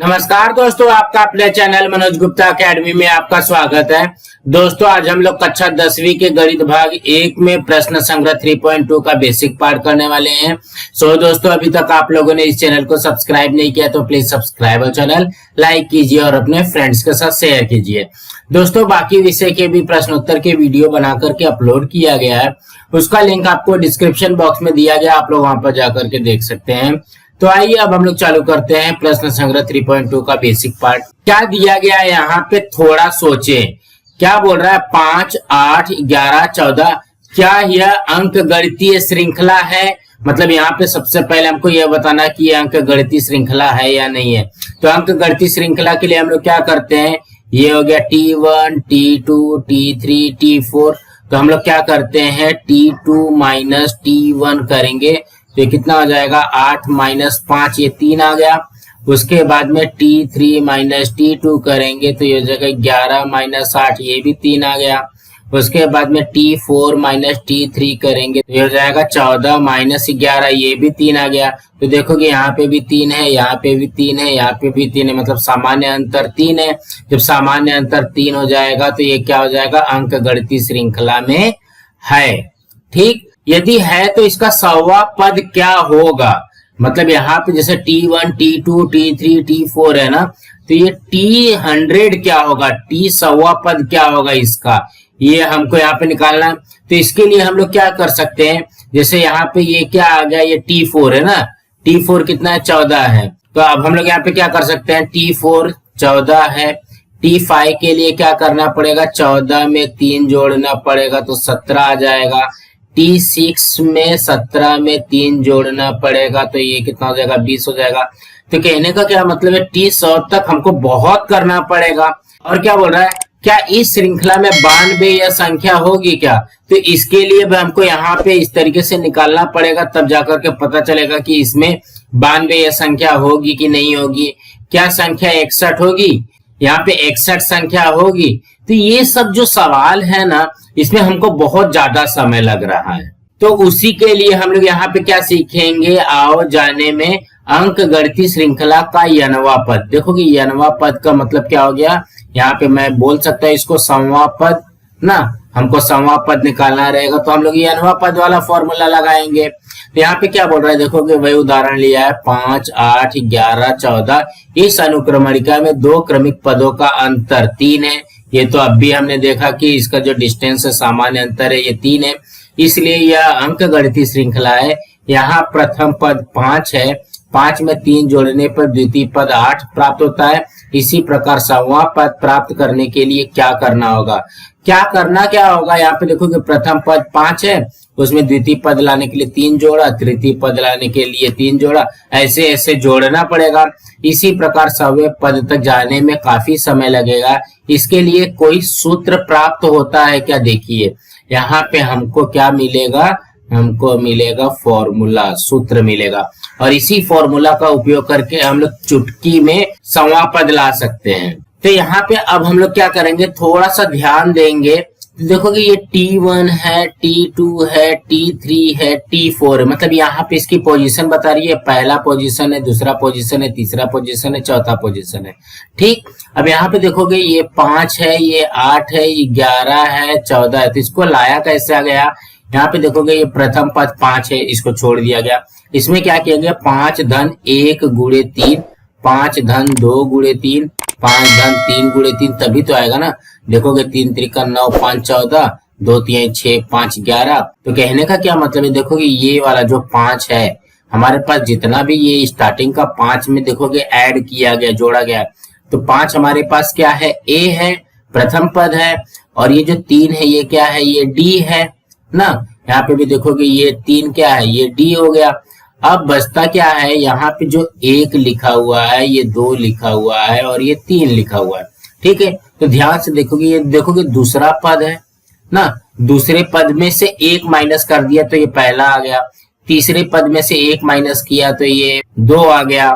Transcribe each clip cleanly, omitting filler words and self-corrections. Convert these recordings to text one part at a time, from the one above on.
नमस्कार दोस्तों, आपका अपने चैनल मनोज गुप्ता एकेडमी में आपका स्वागत है। दोस्तों, आज हम लोग कक्षा 10वीं के गणित भाग 1 में प्रश्न संग्रह 3.2 का बेसिक पार्ट करने वाले हैं। दोस्तों, अभी तक आप लोगों ने इस चैनल को सब्सक्राइब नहीं किया तो प्लीज सब्सक्राइब और चैनल लाइक कीजिए और अपने फ्रेंड्स के साथ शेयर कीजिए। दोस्तों, बाकी विषय के भी प्रश्नोत्तर के वीडियो बना करके अपलोड किया गया है, उसका लिंक आपको डिस्क्रिप्शन बॉक्स में दिया गया, आप लोग वहां पर जाकर के देख सकते हैं। तो आइए अब हम लोग चालू करते हैं प्रश्न संग्रह 3.2 का बेसिक पार्ट। क्या दिया गया है यहाँ पे, थोड़ा सोचें। क्या बोल रहा है? 5, 8, 11, 14। क्या यह अंक गणितीय श्रृंखला है? मतलब यहाँ पे सबसे पहले हमको यह बताना कि यह अंक गणितीय श्रृंखला है या नहीं है। तो अंक गणितीय श्रृंखला के लिए हम लोग क्या करते हैं, ये हो गया T1, T2, T3, T4। तो हम लोग क्या करते हैं, T2 माइनस T1 करेंगे तो ये कितना हो जाएगा, 8 माइनस 5, ये 3 आ गया। उसके बाद में T3 माइनस T2 करेंगे तो ये हो जाएगा 11 माइनस 8, ये भी 3 आ गया। उसके बाद में T4 माइनस T3 करेंगे तो ये हो जाएगा 14 माइनस 11, ये भी 3 आ गया। तो देखोगे यहाँ पे भी 3 है, यहाँ पे भी 3 है, यहाँ पे भी 3 है, मतलब सामान्य अंतर 3 है। जब सामान्य अंतर 3 हो जाएगा तो ये क्या हो जाएगा, अंक गणितीय श्रृंखला में है। ठीक, यदि है तो इसका सवा पद क्या होगा। मतलब यहाँ पे जैसे T1, T2, T3, T4 है ना, तो ये T100 क्या होगा, T सवा पद क्या होगा इसका, ये हमको यहाँ पे निकालना है। तो इसके लिए हम लोग क्या कर सकते हैं, जैसे यहाँ पे ये क्या आ गया, ये T4 है ना, T4 कितना है, 14 है। तो अब हम लोग यहाँ पे क्या कर सकते हैं, T4 14 है। T5 के लिए क्या करना पड़ेगा, 14 में 3 जोड़ना पड़ेगा तो 17 आ जाएगा। T6 में 17 में 3 जोड़ना पड़ेगा तो ये कितना हो जाएगा, 20 हो जाएगा। तो कहने का क्या मतलब है, T100 तक हमको बहुत करना पड़ेगा। और क्या बोल रहा है, क्या इस श्रृंखला में 92 यह संख्या होगी क्या। तो इसके लिए भी हमको यहाँ पे इस तरीके से निकालना पड़ेगा, तब जाकर के पता चलेगा कि इसमें 92 यह संख्या होगी कि नहीं होगी। क्या संख्या 61 होगी, यहाँ पे 61 संख्या होगी। तो ये सब जो सवाल है ना, इसमें हमको बहुत ज्यादा समय लग रहा है। तो उसी के लिए हम लोग यहाँ पे क्या सीखेंगे, आओ जाने में अंक गणितीय श्रृंखला का यनवा पद। देखो कि यनवा पद का मतलब क्या हो गया, यहाँ पे मैं बोल सकता हूँ इसको संवा पद ना, हमको संवा पद निकालना रहेगा तो हम लोग यनवा पद वाला फॉर्मूला लगाएंगे। तो यहाँ पे क्या बोल रहा है, देखोगे वही उदाहरण लिया है, 5, 8, 11, 14। इस अनुक्रमणिका में दो क्रमिक पदों का अंतर 3 है। ये तो अब भी हमने देखा कि इसका जो डिस्टेंस है, सामान्य अंतर है, ये 3 है, इसलिए यह अंक गणितीय श्रृंखला है। यहाँ प्रथम पद 5 है, 5 में 3 जोड़ने पर द्वितीय पद 8 प्राप्त होता है। इसी प्रकार सवा पद प्राप्त करने के लिए क्या करना होगा, क्या होगा, यहाँ पे देखो कि प्रथम पद 5 है, उसमें द्वितीय पद लाने के लिए 3 जोड़ा, तृतीय पद लाने के लिए 3 जोड़ा, ऐसे ऐसे जोड़ना पड़ेगा। इसी प्रकार सवे पद तक जाने में काफी समय लगेगा। इसके लिए कोई सूत्र प्राप्त होता है क्या, देखिए यहाँ पे हमको क्या मिलेगा, हमको मिलेगा फॉर्मूला, सूत्र मिलेगा। और इसी फॉर्मूला का उपयोग करके हम लोग चुटकी में सवा पद ला सकते हैं। तो यहाँ पे अब हम लोग क्या करेंगे, थोड़ा सा ध्यान देंगे। देखोगे ये T1 है, T2 है, T3 है, T4 है, मतलब यहाँ पे इसकी पोजीशन बता रही है, पहला पोजीशन है, दूसरा पोजीशन है, तीसरा पोजीशन है, चौथा पोजीशन है। ठीक, अब यहाँ पे देखोगे ये 5 है, ये 8 है, ये 11 है, 14 है। तो इसको लाया कैसे आ गया, यहाँ पे देखोगे ये प्रथम पद 5 है, इसको छोड़ दिया गया। इसमें क्या किया गया, 5 धन 1 गुणे 3, 5 धन 2 गुणे 3, 5 धन 3 गुणे 3, तभी तो आएगा ना। देखोगे 3 त्रिका 9, 5 14, 2 3 6, 5 11। तो कहने का क्या मतलब है, देखोगे ये वाला जो 5 है, हमारे पास जितना भी ये स्टार्टिंग का 5 में देखोगे ऐड किया गया, जोड़ा गया, तो 5 हमारे पास क्या है, ए है, प्रथम पद है। और ये जो 3 है ये क्या है, ये डी है ना। यहाँ पे भी देखोगे ये 3 क्या है, ये डी हो गया। अब बचता क्या है, यहाँ पे जो 1 लिखा हुआ है, ये 2 लिखा हुआ है और ये 3 लिखा हुआ है। ठीक है, तो ध्यान से देखोगे, ये देखोगे दूसरा पद है ना, दूसरे पद में से 1 माइनस कर दिया तो ये पहला आ गया, तीसरे पद में से 1 माइनस किया तो ये 2 आ गया,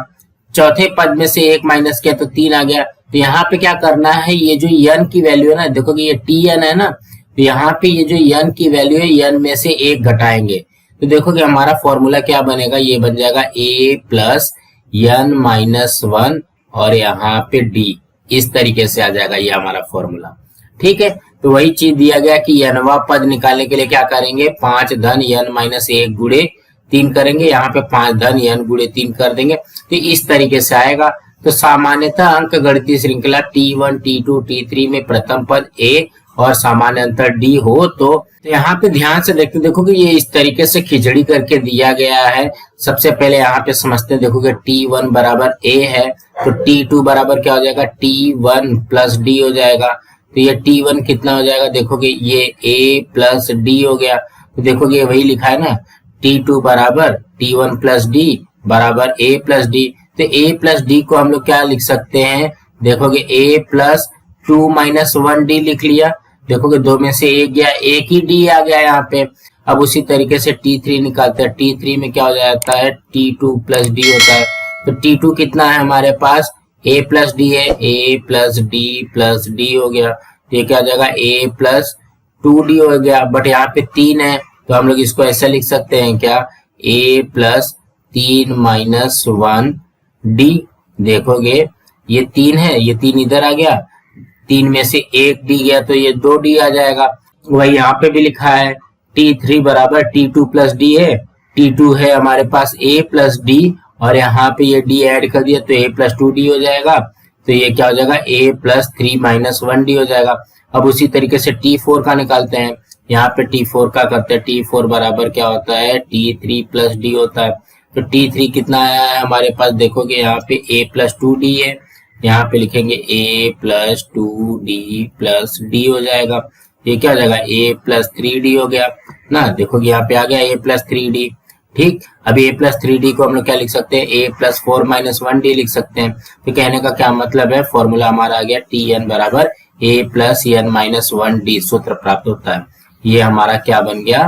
चौथे पद में से 1 माइनस किया तो 3 आ गया। तो यहाँ पे क्या करना है, ये जो n की वैल्यू है ना, देखोगे ये Tn है ना, तो यहाँ पे ये जो n की वैल्यू है, n में से 1 घटाएंगे तो देखोगे हमारा फॉर्मूला क्या बनेगा, ये बन जाएगा a प्लस n माइनस 1 और यहाँ पे डी, इस तरीके से आ जाएगा ये हमारा फॉर्मूला। ठीक है, तो वही चीज दिया गया कि nवा पद निकालने के लिए क्या करेंगे, 5 धन n माइनस 1 गुणे 3 करेंगे, यहाँ पे 5 धन n गुणे 3 कर देंगे, तो इस तरीके से आएगा। तो सामान्यतः अंक गणितीय श्रृंखला T1, T2, T3 में प्रथम पद a और सामान्य अंतर d हो तो यहाँ पे ध्यान से देखोगे ये इस तरीके से खिचड़ी करके दिया गया है। सबसे पहले यहाँ पे समझते हैं, देखोगे T1 बराबर a है, तो T2 बराबर क्या हो जाएगा, T1 प्लस d हो जाएगा। तो ये T1 कितना हो जाएगा, देखोगे ये a प्लस d हो गया। तो देखोगे वही लिखा है ना, T2 बराबर T1 प्लस d बराबर a प्लस d। तो a प्लस d को हम लोग क्या लिख सकते हैं, देखोगे a प्लस 2 माइनस 1d लिख लिया। देखोगे दो में से एक गया, एक ही d आ गया यहाँ पे। अब उसी तरीके से T3 निकालते हैं, T3 में क्या हो जाता है, T2 प्लस d होता है। तो T2 कितना है हमारे पास, a प्लस डी है, a plus D plus D हो गया। तो ये क्या हो जाएगा, a प्लस 2d हो गया। बट यहाँ पे 3 है तो हम लोग इसको ऐसा लिख सकते हैं क्या, a प्लस 3 माइनस 1d। देखोगे ये 3 है, ये 3 इधर आ गया, 3 में से एक d गया तो ये 2d आ जाएगा। वही यहाँ पे भी लिखा है T3 बराबर T2 प्लस d है, T2 है हमारे पास a प्लस d और यहाँ पे ये d ऐड कर दिया तो a प्लस 2d हो जाएगा। तो ये क्या हो जाएगा, a प्लस 3 माइनस 1d हो जाएगा। अब उसी तरीके से T4 का निकालते हैं, यहाँ पे T4 का करते हैं। T4 बराबर क्या होता है, T3 प्लस d होता है। तो T3 कितना आया है हमारे पास, देखोगे यहाँ पे a प्लस 2d है, यहाँ पे लिखेंगे a plus 2d plus d हो जाएगा। ये क्या हो जाएगा, a प्लस 3d हो गया ना। देखोगे यहाँ पे आ गया a प्लस 3d। ठीक, अब a प्लस 3d को हम लोग क्या लिख सकते हैं, a प्लस 4 माइनस 1d लिख सकते हैं। तो कहने का क्या मतलब है, फॉर्मूला हमारा आ गया Tn बराबर a plus n minus 1d सूत्र प्राप्त होता है। ये हमारा क्या बन गया,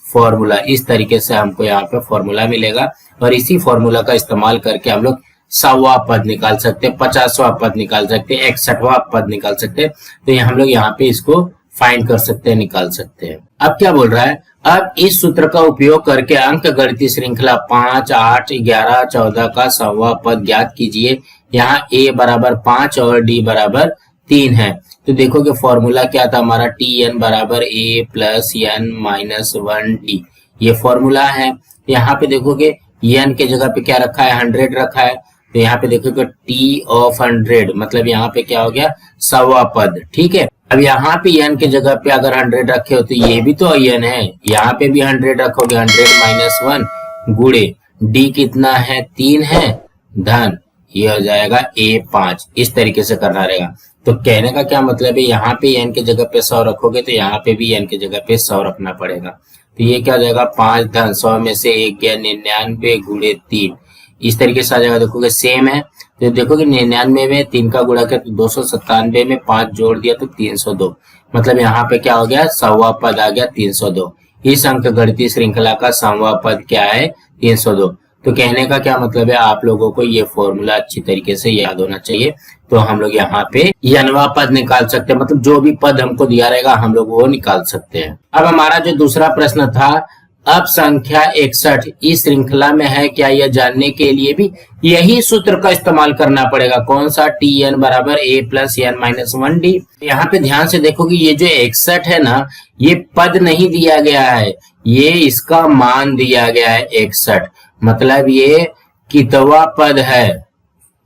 फॉर्मूला। इस तरीके से हमको यहाँ पे फॉर्मूला मिलेगा और इसी फॉर्मूला का इस्तेमाल करके हम लोग 100वां पद निकाल सकते हैं, 50वां पद निकाल सकते हैं, 61वां पद निकाल सकते हैं। तो ये हम लोग यहाँ पे इसको फाइंड कर सकते हैं, निकाल सकते हैं। अब क्या बोल रहा है, अब इस सूत्र का उपयोग करके अंक गणितीय श्रृंखला 5, 8, 11, 14 का 100वां पद ज्ञात कीजिए। यहाँ a बराबर 5 और d बराबर 3 है। तो देखोगे फॉर्मूला क्या था हमारा, Tn बराबर a plus n minus 1d, ये फॉर्मूला है। यहाँ पे देखोगे n के जगह पे क्या रखा है, 100 रखा है। तो यहाँ पे देखोगे t ऑफ 100 मतलब यहाँ पे क्या हो गया, 100वां पद। ठीक है, अब यहाँ पे n के जगह पे अगर 100 रखे हो तो ये भी तो n है, यहाँ पे भी 100 रखोगे, 100 माइनस 1 गुणे d कितना है, 3 है, धन ये हो जाएगा a5। इस तरीके से करना रहेगा। तो कहने का क्या मतलब है, यहाँ पे n के जगह पे 100 रखोगे तो यहाँ पे भी n के जगह पे 100 रखना पड़ेगा। तो ये क्या हो जाएगा, 5 धन 100 में से 1 गया 99 गुणे 3, इस तरीके से आ जाएगा। देखोगे सेम है, तो देखोगे 99 में 3 का गुणा किया तो 297 में 5 जोड़ दिया तो 302, मतलब यहाँ पे क्या हो गया, 100वां पद आ गया 302। इस अंक गणितीय श्रृंखला का 100वां पद क्या है, 302। तो कहने का क्या मतलब है, आप लोगों को ये फॉर्मूला अच्छी तरीके से याद होना चाहिए। तो हम लोग यहाँ पे nवां पद निकाल सकते हैं, मतलब जो भी पद हमको दिया रहेगा हम लोग वो निकाल सकते हैं। अब हमारा जो दूसरा प्रश्न था, अब संख्या 61 इस श्रृंखला में है क्या, यह जानने के लिए भी यही सूत्र का इस्तेमाल करना पड़ेगा। कौन सा, Tn बराबर a plus n minus 1d। यहाँ पे ध्यान से देखोगे ये जो 61 है ना, ये पद नहीं दिया गया है, ये इसका मान दिया गया है 61, मतलब ये कितवा पद है,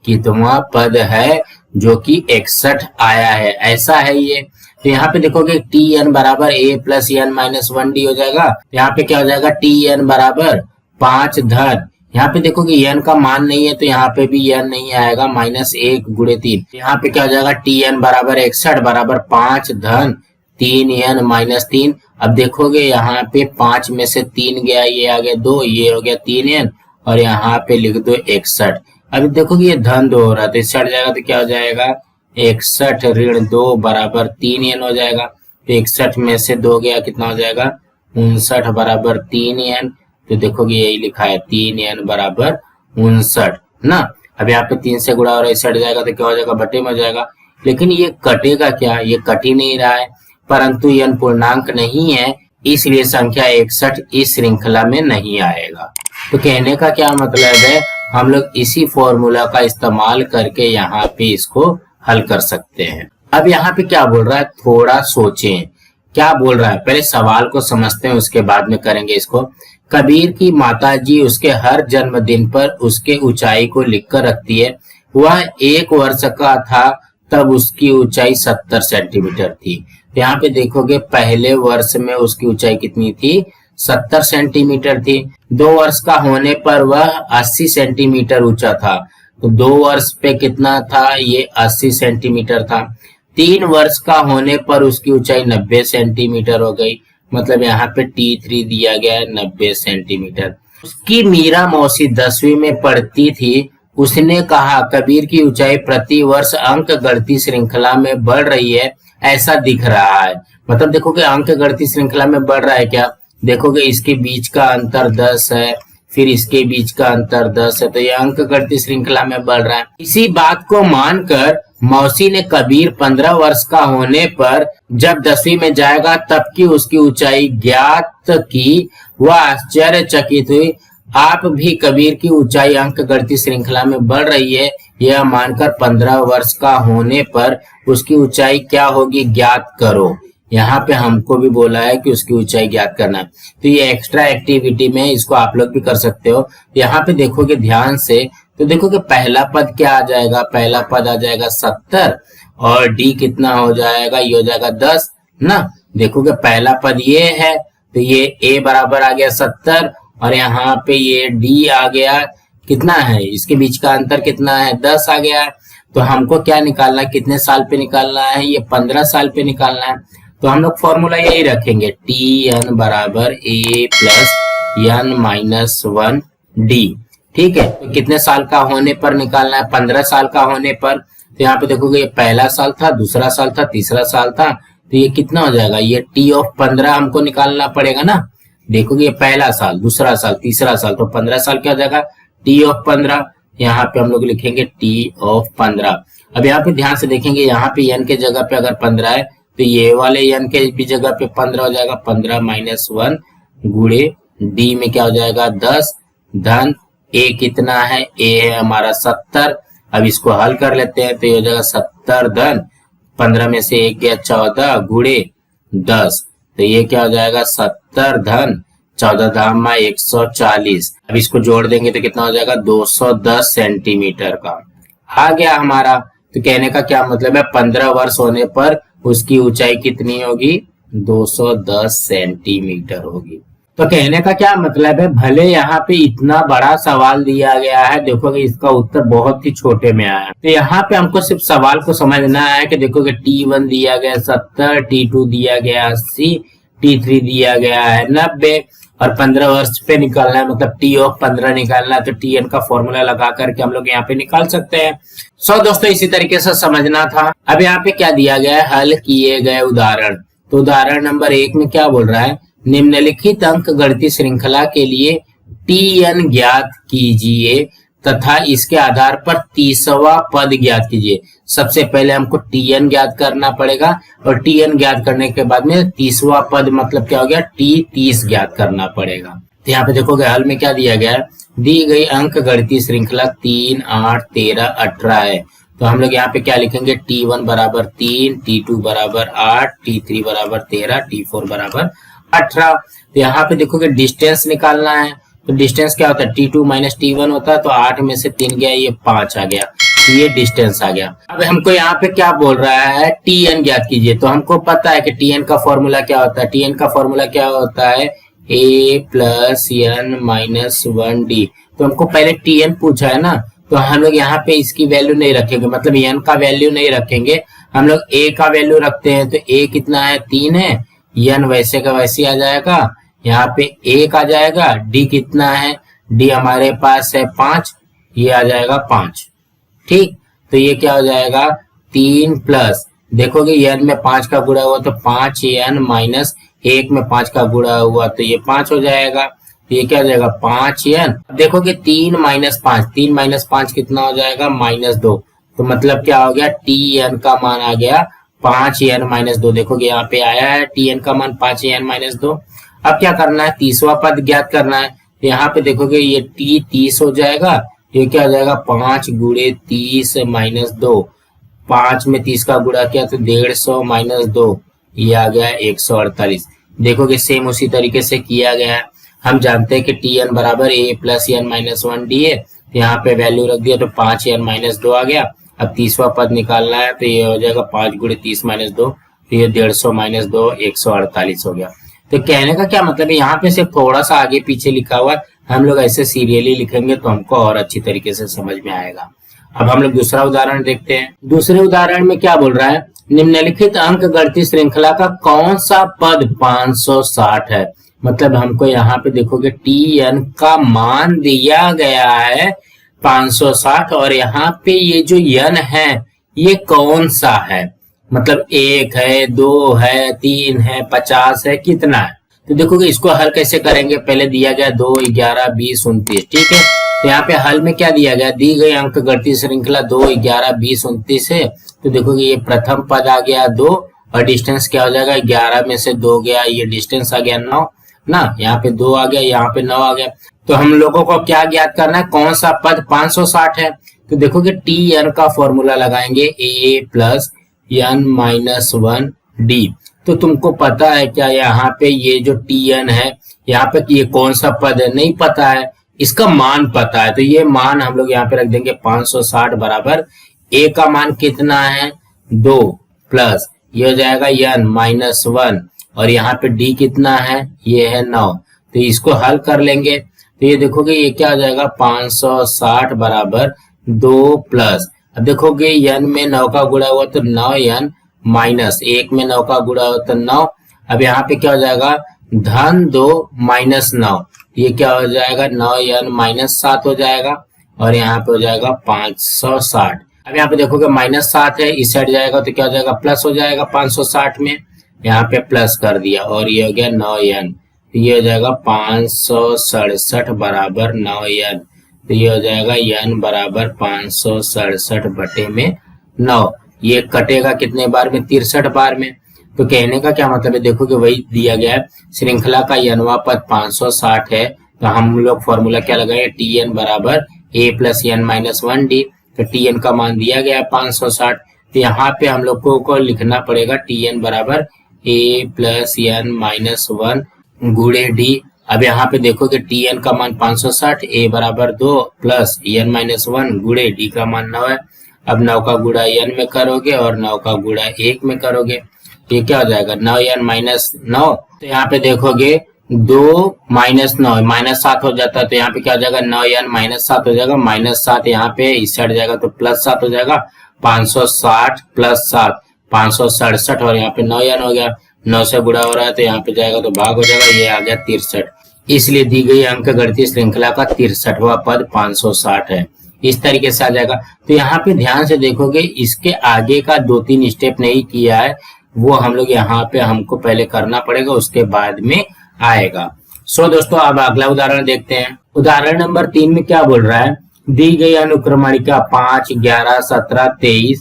कितवा पद है जो कि 61 आया है, ऐसा है ये। तो यहाँ पे देखोगे Tn बराबर a plus n minus 1d हो जाएगा। यहाँ पे क्या हो जाएगा, Tn बराबर 5 धन, यहाँ पे देखोगे n का मान नहीं है तो यहाँ पे भी n नहीं आएगा, माइनस 1 गुणे 3। यहाँ पे क्या हो जाएगा, Tn बराबर 61 बराबर 5 धन 3n माइनस 3। अब देखोगे यहाँ पे 5 में से 3 गया, ये आ गया 2, ये हो गया 3n और यहाँ पे लिख दो 61। अभी देखोगे ये धन 2 हो रहा है तो इससे हट जाएगा तो क्या हो जाएगा, 61 ऋण 2 बराबर 3n हो जाएगा। तो 61 में से 2 गया, कितना हो जाएगा, 59 बराबर 3n। तो देखोगे यही लिखा है 3n बराबर 59 ना। अब यहाँ पे 3 से गुणा और ऐसे हट जाएगा तो क्या हो जाएगा, बटे में हो जाएगा। लेकिन ये कटेगा क्या, ये कट ही नहीं रहा है, परंतु n पूर्णांक नहीं है, इसलिए संख्या 61 इस श्रृंखला में नहीं आएगा। तो कहने का क्या मतलब है, हम लोग इसी फॉर्मूला का इस्तेमाल करके यहाँ पे इसको हल कर सकते हैं। अब यहाँ पे क्या बोल रहा है, थोड़ा सोचें क्या बोल रहा है। पहले सवाल को समझते हैं, उसके बाद में करेंगे इसको। कबीर की माताजी उसके हर जन्मदिन पर उसके ऊंचाई को लिखकर रखती है। वह 1 वर्ष का था तब उसकी ऊंचाई 70 सेंटीमीटर थी। तो यहाँ पे देखोगे पहले वर्ष में उसकी ऊंचाई कितनी थी, 70 सेंटीमीटर थी। 2 वर्ष का होने पर वह 80 सेंटीमीटर ऊंचा था। तो 2 वर्ष पे कितना था, ये 80 सेंटीमीटर था। 3 वर्ष का होने पर उसकी ऊंचाई 90 सेंटीमीटर हो गई। मतलब यहाँ पे T3 दिया गया है 90 सेंटीमीटर। उसकी मीरा मौसी 10वीं में पढ़ती थी। उसने कहा कबीर की ऊंचाई प्रति वर्ष अंक गणित श्रृंखला में बढ़ रही है, ऐसा दिख रहा है। मतलब देखोगे अंक गणित श्रृंखला में बढ़ रहा है क्या, देखोगे इसके बीच का अंतर 10 है, फिर इसके बीच का अंतर 10 है, तो ये अंक गणित श्रृंखला में बढ़ रहा है। इसी बात को मानकर मौसी ने कबीर 15 वर्ष का होने पर जब 10वीं में जाएगा तब की उसकी ऊंचाई ज्ञात की। वह आश्चर्यचकित हुई। आप भी कबीर की ऊंचाई अंक गणित श्रृंखला में बढ़ रही है, यह मानकर 15 वर्ष का होने पर उसकी ऊंचाई क्या होगी ज्ञात करो। यहाँ पे हमको भी बोला है कि उसकी ऊंचाई ज्ञात करना। तो ये एक्स्ट्रा एक्टिविटी में इसको आप लोग भी कर सकते हो। यहाँ पे देखोगे ध्यान से, तो देखोगे पहला पद क्या आ जाएगा, पहला पद आ जाएगा 70 और डी कितना हो जाएगा, ये हो जाएगा 10 ना। देखोगे पहला पद ये है, तो ये ए बराबर आ गया 70 और यहाँ पे ये डी आ गया, कितना है इसके बीच का अंतर कितना है, 10 आ गया। तो हमको क्या निकालना है, कितने साल पे निकालना है, ये 15 साल पे निकालना है। तो हम लोग फॉर्मूला यही रखेंगे, टी एन बराबर ए प्लस एन माइनस 1 डी। ठीक है, तो कितने साल का होने पर निकालना है, 15 साल का होने पर। तो यहाँ पे देखोगे ये पहला साल था, दूसरा साल था, तीसरा साल था, तो ये कितना हो जाएगा, ये टी ऑफ 15 हमको निकालना पड़ेगा ना। देखोगे ये पहला साल, दूसरा साल, तीसरा साल, तो 15 साल क्या हो जाएगा, टी ऑफ 15। यहाँ पे हम लोग लिखेंगे टी ऑफ 15। अब यहाँ पे ध्यान से देखेंगे, यहाँ पे एन के जगह पे अगर 15 है तो ये वाले एन के भी जगह पे 15 हो जाएगा। 15 माइनस 1 गुणे डी में क्या हो जाएगा 10 धन ए कितना है, ए है हमारा 70। अब इसको हल कर लेते हैं, तो ये हो जाएगा 70 धन 15 में से 1 गया 14 गुणे 10, तो ये क्या हो जाएगा 70 धन 14 धामा 140। अब इसको जोड़ देंगे तो कितना हो जाएगा 210 सेंटीमीटर का आ गया हमारा। तो कहने का क्या मतलब है, 15 वर्ष होने पर उसकी ऊंचाई कितनी होगी, 210 सेंटीमीटर होगी। तो कहने का क्या मतलब है, भले यहाँ पे इतना बड़ा सवाल दिया गया है, देखोगे इसका उत्तर बहुत ही छोटे में आया। तो यहाँ पे हमको सिर्फ सवाल को समझना है कि देखोगे T1 दिया गया 70, T2 दिया गया 80, T3 दिया गया है 90 और 15 वर्ष पे निकालना है, मतलब टी ऑफ 15 निकालना है। तो TN का फॉर्मूला लगा करके हम लोग यहाँ पे निकाल सकते हैं। सो दोस्तों इसी तरीके से समझना था। अब यहाँ पे क्या दिया गया है, हल किए गए उदाहरण। तो उदाहरण नंबर 1 में क्या बोल रहा है, निम्नलिखित अंक गणित श्रृंखला के लिए TN ज्ञात कीजिए तथा इसके आधार पर 30वां पद ज्ञात कीजिए। सबसे पहले हमको TN ज्ञात करना पड़ेगा और TN ज्ञात करने के बाद में 30वां पद मतलब क्या हो गया, T30 ज्ञात करना पड़ेगा। तो यहाँ पे देखोगे हल में क्या दिया गया है, दी गई अंक गणितीय श्रृंखला 3, 8, 13, 18 है। तो हम लोग यहाँ पे क्या लिखेंगे, T1 बराबर 3, T2 बराबर 8, T3 बराबर 13, T4 बराबर 18। तो यहाँ पे देखोगे डिस्टेंस निकालना है। तो डिस्टेंस क्या होता है, T2 माइनस T1 होता है। तो 8 में से 3 गया, ये 5 आ गया, तो ये डिस्टेंस आ गया। अब हमको यहाँ पे क्या बोल रहा है, TN ज्ञात कीजिए। तो हमको पता है कि TN का फॉर्मूला क्या होता है, TN का फॉर्मूला क्या होता है, A plus n minus 1 d. तो हमको पहले TN पूछा है ना, तो हम लोग यहाँ पे इसकी वैल्यू नहीं रखेंगे, मतलब एन का वैल्यू नहीं रखेंगे, हम लोग A का वैल्यू रखते हैं। तो A कितना है, 3 है, एन वैसे का वैसे आ जाएगा, यहाँ पे 1 आ जाएगा, डी कितना है, डी हमारे पास है 5, ये आ जाएगा 5। ठीक, तो ये क्या हो जाएगा 3 प्लस, देखोगे एन में 5 का गुणा हुआ तो 5 एन माइनस 1 में 5 का गुणा हुआ तो ये 5 हो जाएगा। तो ये क्या हो जाएगा 5 एन, देखोगे 3 माइनस 5, 3 माइनस 5 कितना हो जाएगा -2। तो मतलब क्या हो गया, टी एन का मान आ गया 5 एन माइनस 2। देखोगे यहाँ पे आया है टी एन का मान 5 एन माइनस 2। अब क्या करना है, 30वां पद ज्ञात करना है। तो यहाँ पे देखोगे ये T30 हो जाएगा, ये क्या हो जाएगा 5 गुणे 30 माइनस 2। 5 में 30 का गुणा किया तो 150 माइनस 2, ये आ गया 148। देखोगे सेम उसी तरीके से किया गया है। हम जानते हैं कि टी एन बराबर ए प्लस एन माइनस 1 डी है, तो यहाँ पे वैल्यू रख दिया तो 5 एन माइनस 2 आ गया। अब 30वां पद निकालना है तो ये हो जाएगा 5 गुणे 30 माइनस 2, तो ये 150 माइनस 2 148 हो गया। तो कहने का क्या मतलब है, यहाँ पे सिर्फ थोड़ा सा आगे पीछे लिखा हुआ है, हम लोग ऐसे सीरियली लिखेंगे तो हमको और अच्छी तरीके से समझ में आएगा। अब हम लोग दूसरा उदाहरण देखते हैं। दूसरे उदाहरण में क्या बोल रहा है, निम्नलिखित अंक गणितीय श्रृंखला का कौन सा पद 560 है। मतलब हमको यहाँ पे देखोगे टी एन का मान दिया गया है 560 और यहाँ पे ये जो एन है ये कौन सा है, मतलब 1 है, 2 है, 3 है, 50 है, कितना है। तो देखोगे इसको हल कैसे करेंगे, पहले दिया गया 2, 11, 20, 29, ठीक है। तो यहाँ पे हल में क्या दिया गया, दी गई अंक गणितीय श्रृंखला 2, 11, 20, 29 है। तो देखोगे ये प्रथम पद आ गया 2 और डिस्टेंस क्या हो जाएगा 11 में से 2 गया, ये डिस्टेंस आ गया 9 ना, यहाँ पे 2 आ गया, यहाँ पे 9 आ गया। तो हम लोगों को क्या ज्ञात करना है, कौन सा पद 560 है। तो देखोगे टी एन का फॉर्मूला लगाएंगे ए प्लस एन माइनस 1 डी। तो तुमको पता है क्या, यहाँ पे ये जो टी एन है यहाँ पे ये कौन सा पद है नहीं पता है, इसका मान पता है। तो ये मान हम लोग यहाँ पे रख देंगे 560 बराबर ए का मान कितना है 2 प्लस ये हो जाएगा एन माइनस 1 और यहाँ पे डी कितना है ये है 9। तो इसको हल कर लेंगे तो ये देखोगे ये क्या हो जाएगा 560 बराबर 2 प्लस, अब देखोगे एन में 9 का गुणा हुआ तो 9 एन माइनस 1 में 9 का गुणा हुआ तो 9। अब यहाँ पे क्या हो जाएगा धन 2 माइनस 9, ये क्या हो जाएगा 9 एन माइनस 7 हो जाएगा और यहाँ पे हो जाएगा 560। अब यहाँ पे देखोगे माइनस 7 है, इस साइड जाएगा तो क्या हो जाएगा प्लस हो जाएगा 560 में, यहाँ पे प्लस कर दिया और ये हो गया 9 एन, तो ये हो जाएगा 567 बराबर 9 एन। तो ये हो जाएगा एन बराबर 567 बटे में 9, ये कटेगा कितने बार में 63 बार में। तो कहने का क्या मतलब है, देखो कि वही दिया गया है श्रृंखला का एनवा पद 560 है, तो हम लोग फॉर्मूला क्या लगाएंगे टी एन बराबर ए प्लस एन माइनस 1 डी। तो टी एन का मान दिया गया है 560, तो यहाँ पे हम लोग को लिखना पड़ेगा टी एन बराबर ए प्लस एन माइनस 1 गुणे डी। अब यहाँ पे देखोगे टी एन का मान 560, ए बराबर 2 प्लस एन माइनस 1 गुणे डी का मान 9 है। अब 9 का गुणा एन में करोगे और 9 का गुणा 1 में करोगे, ये क्या हो जाएगा 9 एन माइनस 9। तो यहाँ पे देखोगे 2 माइनस 9 माइनस 7 हो जाता है, तो यहाँ पे क्या हो जाएगा 9 एन माइनस 7 हो जाएगा, माइनस 7 यहाँ पे इस साइड जाएगा तो प्लस 7 हो जाएगा, 560 प्लस 7 567 और यहाँ पे 9 एन हो गया, 9 से गुणा हो रहा है तो यहाँ पे जाएगा तो भाग हो जाएगा, ये आ गया 63। इसलिए दी गई अंक गणितीय श्रृंखला का 63वां पद 560 है, इस तरीके से आ जाएगा। तो यहाँ पे ध्यान से देखोगे इसके आगे का 2-3 स्टेप नहीं किया है, वो हम लोग यहाँ पे हमको पहले करना पड़ेगा, उसके बाद में आएगा। सो दोस्तों अब अगला उदाहरण देखते हैं। उदाहरण नंबर 3 में क्या बोल रहा है, दी गई अनुक्रमणिका 5, 11, 17, 23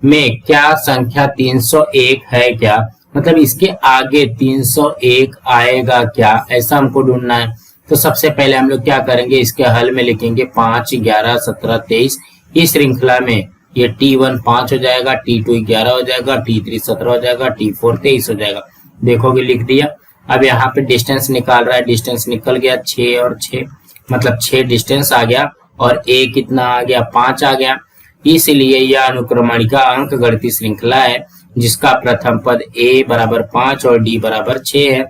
में क्या संख्या 301 है क्या, मतलब इसके आगे 301 आएगा क्या, ऐसा हमको ढूंढना है। तो सबसे पहले हम लोग क्या करेंगे, इसके हल में लिखेंगे 5, 11, 17, 23। इस श्रृंखला में ये T1 5 हो जाएगा, T2 11 हो जाएगा, T3 17 हो जाएगा, T4 23 हो जाएगा। देखोगे लिख दिया। अब यहाँ पे डिस्टेंस निकाल रहा है, डिस्टेंस निकल गया 6 और 6, मतलब 6 डिस्टेंस आ गया और A कितना आ गया 5 आ गया। इसलिए यह अनुक्रमणिका अंक गणितीय श्रृंखला है जिसका प्रथम पद A बराबर 5 और D बराबर 6 है।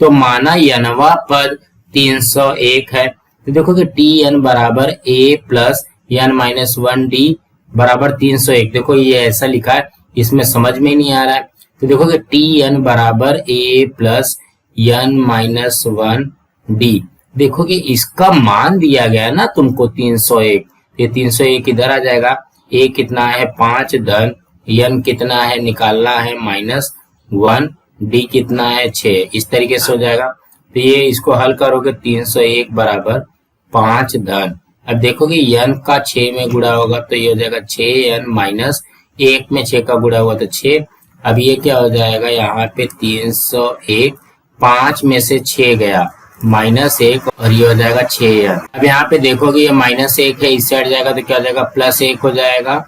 तो माना यनवा पद 301 है। तो देखो कि Tn बराबर A plus n minus 1 d बराबर 301। देखो ये ऐसा लिखा है, इसमें समझ में नहीं आ रहा है। तो देखो कि Tn बराबर A plus n minus 1 d. देखो कि इसका मान दिया गया है ना तुमको 301, ये 301 इधर आ जाएगा। A कितना है 5 धन एन कितना है निकालना है -1, डी कितना है 6, इस तरीके से हो जाएगा। तो ये इसको हल करोगे 301 बराबर 5 धन, अब देखोगे एन का 6 में गुणा होगा तो ये हो जाएगा 6n माइनस 1 में 6 का गुणा हुआ तो 6। अब ये क्या हो जाएगा यहाँ पे 301, 5 में से 6 गया -1 और ये हो जाएगा 6n। अब यहाँ पे देखोगे ये -1 है, इस साइड जाएगा तो क्या हो जाएगा +1 हो जाएगा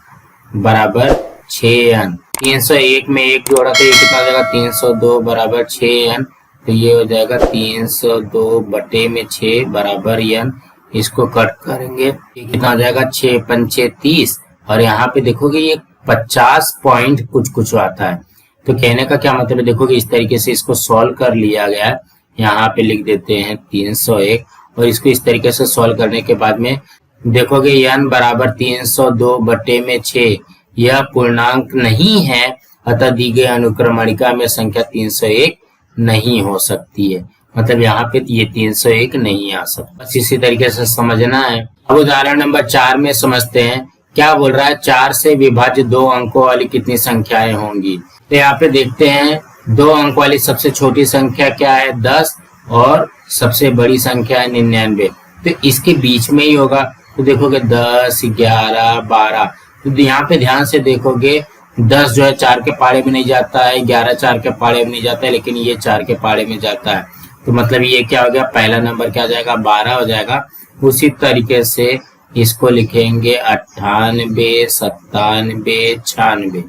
बराबर 6n। 301 में 1 जोड़ा तो ये कितना हो जाएगा 302 बराबर 6n। तो ये हो जाएगा 302 बटे में 6 बराबर n। इसको कट करेंगे ये कितना हो जाएगा 6 पंचे 30 और यहाँ पे देखोगे ये 50 पॉइंट कुछ आता है। तो कहने का क्या मतलब है, देखोगे इस तरीके से इसको सॉल्व कर लिया गया है। यहाँ पे लिख देते हैं 301 और इसको इस तरीके से सॉल्व करने के बाद में देखोगे n बराबर 302 बटे में 6 यह पूर्णांक नहीं है, अतः दी गई अनुक्रमणिका में संख्या 301 नहीं हो सकती है। मतलब यहाँ पे ये 301 नहीं आ सकता। बस इसी तरीके से समझना है। अब उदाहरण नंबर 4 में समझते हैं क्या बोल रहा है। 4 से विभाज्य 2 अंकों वाली कितनी संख्याएं होंगी। तो यहाँ पे देखते हैं 2 अंक वाली सबसे छोटी संख्या क्या है 10 और सबसे बड़ी संख्या है 99। तो इसके बीच में ही होगा। तो देखोगे 10, 11, 12। तो यहाँ पे ध्यान से देखोगे 10 जो है 4 के पाड़े में नहीं जाता है, 11 4 के पाड़े में नहीं जाता है, लेकिन ये 4 के पाड़े में जाता है। तो मतलब ये क्या हो गया, पहला नंबर क्या हो जाएगा 12 हो जाएगा। उसी तरीके से इसको लिखेंगे 98, 97, 96।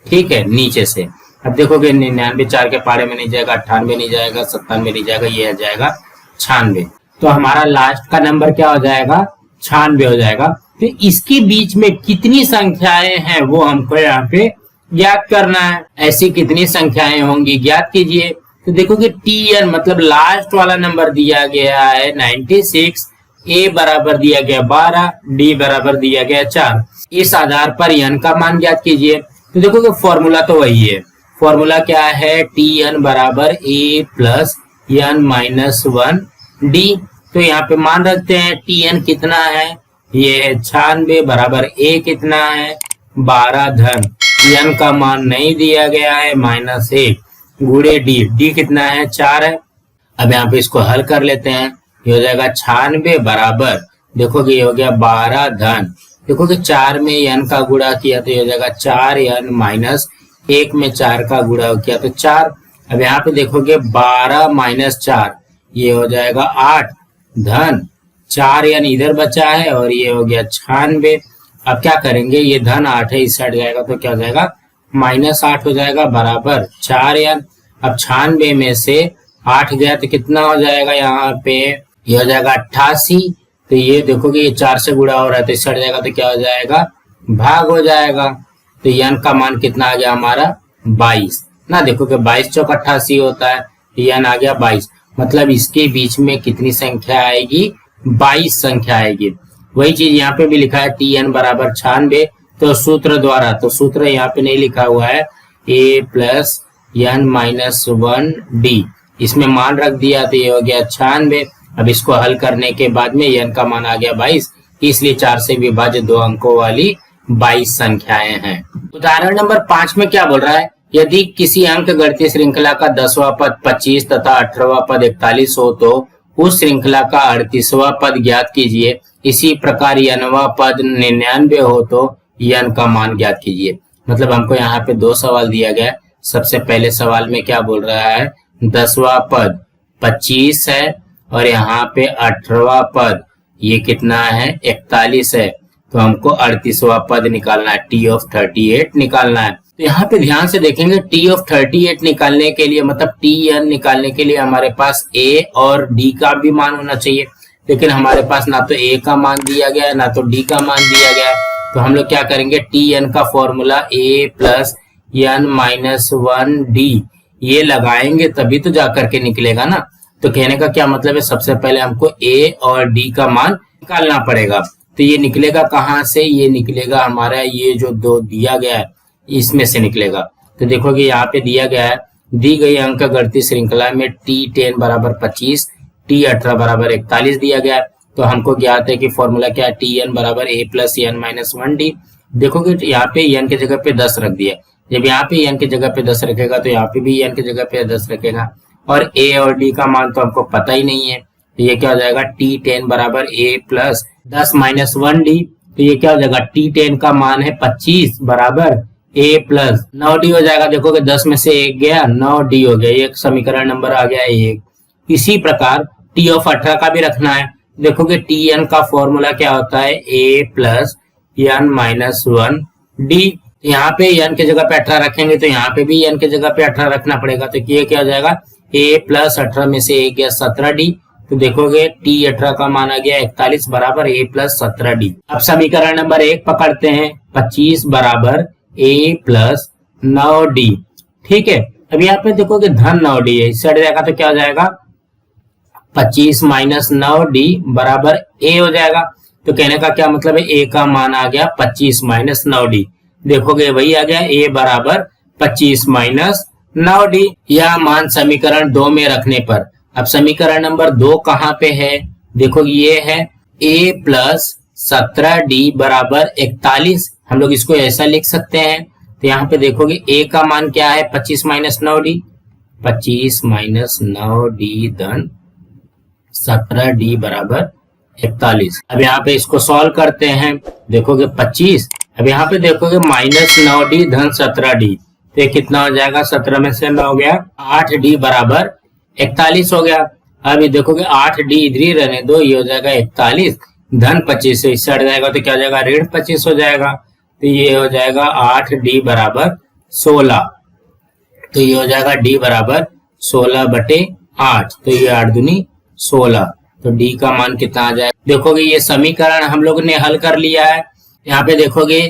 ठीक है, नीचे से अब देखोगे 99 4 के पाड़े में नहीं जाएगा, 98 नहीं जाएगा, 97 नहीं जाएगा, ये आ जाएगा 96। तो हमारा लास्ट का नंबर क्या हो जाएगा 96 हो जाएगा। तो इसके बीच में कितनी संख्याएं हैं वो हमको यहाँ पे ज्ञात करना है। ऐसी कितनी संख्याएं होंगी ज्ञात कीजिए। तो देखोगे TN मतलब लास्ट वाला नंबर दिया गया है 96, A बराबर दिया गया 12, D बराबर दिया गया 4। इस आधार पर n का मान ज्ञात कीजिए। तो देखोगे फॉर्मूला तो वही है। फॉर्मूला क्या है TN बराबर A plus n minus 1 D। तो यहाँ पे मान रखते हैं TN कितना है, ये है 96 बराबर A कितना है 12 धन n का मान नहीं दिया गया है -1 गुणे D कितना है 4 है। अब यहाँ पे इसको हल कर लेते हैं। ये हो जाएगा 96 बराबर देखोगे ये हो गया 12 धन, देखोगे 4 में n का गुणा किया तो ये हो जाएगा 4n माइनस 1 में 4 का गुणा किया तो 4। अब यहाँ पे देखोगे 12 माइनस 4 ये हो जाएगा 8 धन 4n इधर बचा है और ये हो गया 96। अब क्या करेंगे, ये धन 8 है इस साइड जाएगा तो क्या हो जाएगा -8 हो जाएगा बराबर 4n। अब 96 में से 8 गया तो कितना हो जाएगा, यहाँ पे ये हो जाएगा 88। तो ये देखोगे ये 4 से गुणा हो रहा है तो इस साइड जाएगा तो क्या हो जाएगा भाग हो जाएगा। तो n का मान कितना आ गया हमारा 22 ना। देखोगे 22 चौक 88 होता है, n आ गया 22। मतलब इसके बीच में कितनी संख्या आएगी 22 संख्या आएगी। वही चीज यहाँ पे भी लिखा है TN बराबर 96। तो सूत्र द्वारा, तो सूत्र यहाँ पे नहीं लिखा हुआ है, A plus n minus 1 D इसमें मान रख दिया तो ये हो गया 96। अब इसको हल करने के बाद में n का मान आ गया 22, इसलिए 4 से विभाज्य 2 अंकों वाली 22 संख्याएं हैं। उदाहरण नंबर 5 में क्या बोल रहा है, यदि किसी अंक गणितीय श्रृंखला का 10वां पद 25 तथा 18वां पद 41 हो तो उस श्रृंखला का 38वां पद ज्ञात कीजिए। इसी प्रकार nवां पद 99 हो तो n का मान ज्ञात कीजिए। मतलब हमको यहाँ पे 2 सवाल दिया गया। सबसे पहले सवाल में क्या बोल रहा है, 10वां पद 25 है और यहाँ पे 18वां पद ये कितना है 41 है। तो हमको 38वां पद निकालना है, T of 38 निकालना है। तो यहाँ पे ध्यान से देखेंगे T of 38 निकालने के लिए मतलब TN निकालने के लिए हमारे पास A और D का भी मान होना चाहिए, लेकिन हमारे पास ना तो A का मान दिया गया है ना तो D का मान दिया गया है। तो हम लोग क्या करेंगे, TN का formula A plus n minus 1 D ये लगाएंगे तभी तो जा करके निकलेगा ना। तो कहने का क्या मतलब है, सबसे पहले हमको A और D का मान निकालना पड़ेगा। तो ये निकलेगा कहाँ से, ये निकलेगा हमारा ये जो 2 दिया गया है इसमें से निकलेगा। तो देखोगे यहाँ पे दिया गया है, दी गई अंक गणितीय श्रृंखला में T10 बराबर 25, T18 बराबर 41 दिया गया है। तो हमको ज्ञात है कि फॉर्मूला क्या है, TN बराबर A plus n minus 1 D। देखोगे यहाँ पे n की जगह पे 10 रख दिया। जब यहाँ पे n की जगह पे 10 रखेगा तो यहाँ पे भी n की जगह पे 10 रखेगा। और A और D का मान तो हमको पता ही नहीं है। तो ये क्या हो जाएगा, T10 बराबर A प्लस 10 माइनस 1 D। तो ये क्या हो जाएगा, T10 का मान है 25 बराबर A प्लस 9D हो जाएगा। देखोगे 10 में से 1 गया 9D हो गया, एक समीकरण नंबर आ गया 1। इसी प्रकार टी ऑफ 18 का भी रखना है। देखोगे टी एन का फॉर्मूला क्या होता है, ए प्लस एन माइनस 1 डी। यहाँ पे एन की जगह पे 18 रखेंगे तो यहाँ पे भी एन की जगह पे 18 रखना पड़ेगा। तो ये क्या हो जाएगा, ए प्लस 18 में से ए गया 17 डी। तो देखोगे टी 18 का मान आ गया 41 बराबर ए प्लस 17 डी। अब समीकरण नंबर 1 पकड़ते हैं, 25 बराबर ए प्लस 9 डी। ठीक है, अब यहाँ पे देखोगे धन 9 डी है, इस साइड जाएगा तो क्या हो जाएगा 25 माइनस 9 डी बराबर ए हो जाएगा। तो कहने का क्या मतलब है, ए का मान आ गया 25 माइनस 9 डी। देखोगे वही आ गया ए बराबर 25 माइनस 9 डी। यह मान समीकरण 2 में रखने पर अब समीकरण नंबर 2 कहाँ पे है, देखो ये है a प्लस 17 डी बराबर 41। हम लोग इसको ऐसा लिख सकते हैं। तो यहाँ पे देखोगे a का मान क्या है 25 माइनस 9 डी, 25 माइनस 9 डी धन 17 डी बराबर 41। अब यहाँ पे इसको सॉल्व करते हैं, देखोगे 25, अब यहाँ पे देखोगे माइनस 9 डी धन 17 डी। तो ये कितना हो जाएगा, 17 में से 9 गया 8 डी बराबर 41 हो गया। अब ये देखोगे 8 डी इधर ही रहने दो, ये हो जाएगा 41 धन 25 से इस साइड जाएगा तो क्या हो जाएगा ऋण 25 हो जाएगा। तो ये हो जाएगा 8 डी बराबर 16। तो ये हो जाएगा डी बराबर 16 बटे 8। तो ये 8 दूनी 16। तो डी का मान कितना आ जाएगा, देखोगे ये समीकरण हम लोग ने हल कर लिया है। यहाँ पे देखोगे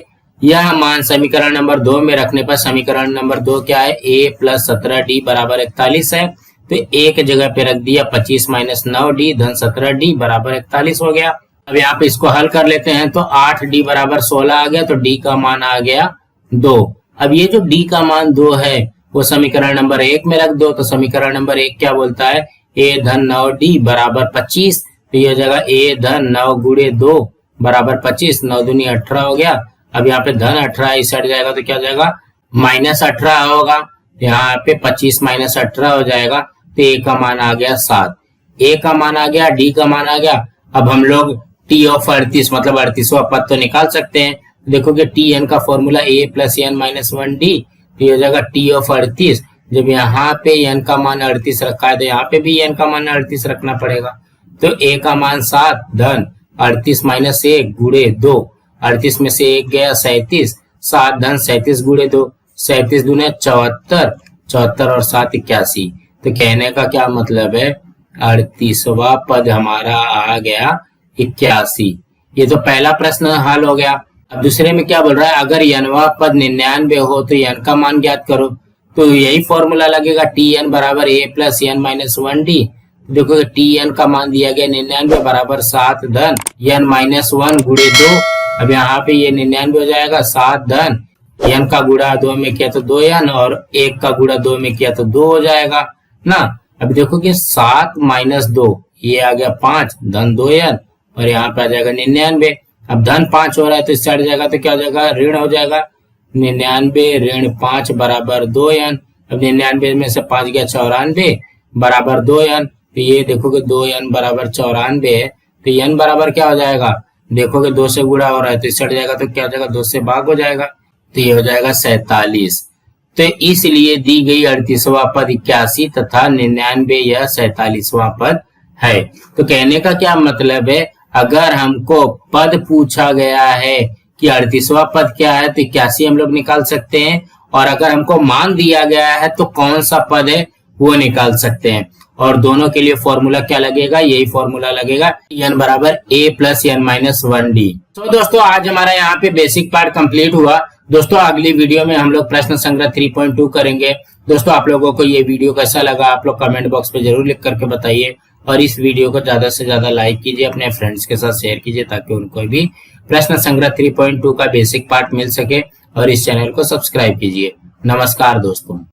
यह मान समीकरण नंबर 2 में रखने पर समीकरण नंबर 2 क्या है, a प्लस 17 डी बराबर 41 है। तो एक जगह पे रख दिया 25 माइनस 9 डी धन 17 डी बराबर 41 हो गया। अब यहाँ पे इसको हल कर लेते हैं तो 8 डी बराबर 16 आ गया। तो डी का मान आ गया 2। अब ये जो डी का मान 2 है वो समीकरण नंबर 1 में रख दो। तो समीकरण नंबर 1 क्या बोलता है, a धन 9 डी बराबर 25। तो ये हो जाएगा a धन 9 गुणे 2 बराबर 25, 9 दूनी 18 हो गया। अब यहाँ पे धन 18 इस साइड जाएगा तो क्या हो जाएगा माइनस 18 होगा। यहाँ पे 25 माइनस 18 हो जाएगा। तो ए का मान आ गया 7, ए का मान आ गया, डी का मान आ गया। अब हम लोग टी ऑफ 38 मतलब 38वां पद तो निकाल सकते हैं। देखोगे टी एन का फॉर्मूला ए प्लस एन माइनस 1 डी। तो ये हो जाएगा टी ऑफ 38। जब यहाँ पे एन का मान 38 रखा है तो यहाँ पे भी एन का मान 38 रखना पड़ेगा। तो ए का मान 7 धन 38 माइनस 1 गुणे 2, 38 में से 1 गया 37, 7 धन 37 गुणे 2, 37 दूने 74, 74 और 7 81। तो कहने का क्या मतलब है, 38वां पद हमारा आ गया 81। ये तो पहला प्रश्न हल हो गया। अब दूसरे में क्या बोल रहा है, अगर एनवा पद 99 हो तो एन का मान ज्ञात करो। तो यही फॉर्मूला लगेगा टी एन बराबर ए प्लस एन माइनस 1 डी। देखो टी एन का मान दिया गया 99 बराबर 7 धन एन माइनस 1 गुणे 2। अब यहाँ पे ये 99 हो जाएगा, 7 धन एन का गुणा 2 में किया तो 2 एन और 1 का गुणा 2 में किया तो 2 हो जाएगा ना। अब देखो कि 7 माइनस 2 ये आ गया 5 धन 2 एन और यहाँ पे आ जाएगा 99। अब धन 5 हो रहा है तो इस साइड जाएगा तो क्या हो जाएगा ऋण हो जाएगा, 99 ऋण 5 बराबर 2 एन। अब 99 में से 5 गया 94 बराबर 2 एन। तो ये देखोगे 2 एन बराबर 94 है। तो एन बराबर क्या हो जाएगा, देखोगे 2 से गुणा हो रहा है तो इस साइड जाएगा तो क्या हो जाएगा 2 से भाग हो जाएगा। तो ये हो जाएगा 47। तो इसलिए दी गई 38वां पद 81 तथा 99 यह 47वां पद है। तो कहने का क्या मतलब है, अगर हमको पद पूछा गया है कि 38वां पद क्या है तो 81 हम लोग निकाल सकते हैं, और अगर हमको मान दिया गया है तो कौन सा पद है वो निकाल सकते हैं। और दोनों के लिए फॉर्मूला क्या लगेगा, यही फॉर्मूला लगेगा एन बराबर ए प्लस एन माइनस 1 डी। तो दोस्तों आज हमारा यहाँ पे बेसिक पार्ट कंप्लीट हुआ। दोस्तों अगली वीडियो में हम लोग प्रश्न संग्रह 3.2 करेंगे। दोस्तों आप लोगों को ये वीडियो कैसा लगा आप लोग कमेंट बॉक्स पे जरूर लिख करके बताइए, और इस वीडियो को ज्यादा से ज्यादा लाइक कीजिए, अपने फ्रेंड्स के साथ शेयर कीजिए ताकि उनको भी प्रश्न संग्रह 3.2 का बेसिक पार्ट मिल सके, और इस चैनल को सब्सक्राइब कीजिए। नमस्कार दोस्तों।